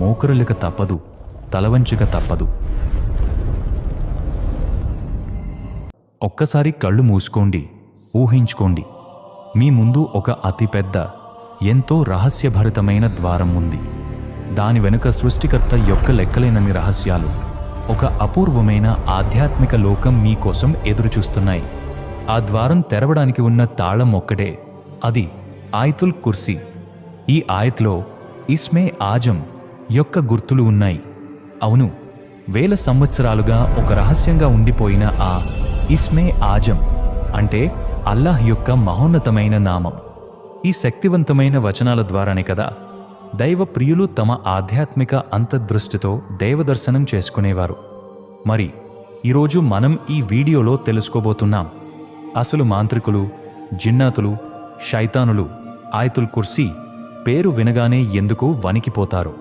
మోకరులిక తప్పదు, తలవంచిక తప్పదు. ఒక్కసారి కళ్ళు మూసుకోండి, ఊహించుకోండి. మీ ముందు ఒక అతిపెద్ద, ఎంతో రహస్యభరితమైన ద్వారం ఉంది. దాని వెనుక సృష్టికర్త యొక్క లెక్కలేనన్ని రహస్యాలు, ఒక అపూర్వమైన ఆధ్యాత్మిక లోకం మీకోసం ఎదురుచూస్తున్నాయి. ఆ ద్వారం తెరవడానికి ఉన్న తాళం ఒక్కటే, అది ఆయతుల్ కుర్సీ. ఈ ఆయత్లో ఇస్మే ఆజం యొక్క గుర్తులు ఉన్నాయి. అవును, వేల సంవత్సరాలుగా ఒక రహస్యంగా ఉండిపోయిన ఆ ఇస్మే ఆజం అంటే అల్లాహ్ యొక్క మహోన్నతమైన నామం. ఈ శక్తివంతమైన వచనాల ద్వారానే కదా దైవ ప్రియులు తమ ఆధ్యాత్మిక అంతర్దృష్టితో దైవదర్శనం చేసుకునేవారు. మరి ఈరోజు మనం ఈ వీడియోలో తెలుసుకోబోతున్నాం, అసలు మాంత్రికులు, జిన్నాతులు, శైతానులు ఆయతుల్ కుర్సీ పేరు వినగానే ఎందుకు వణికిపోతారు.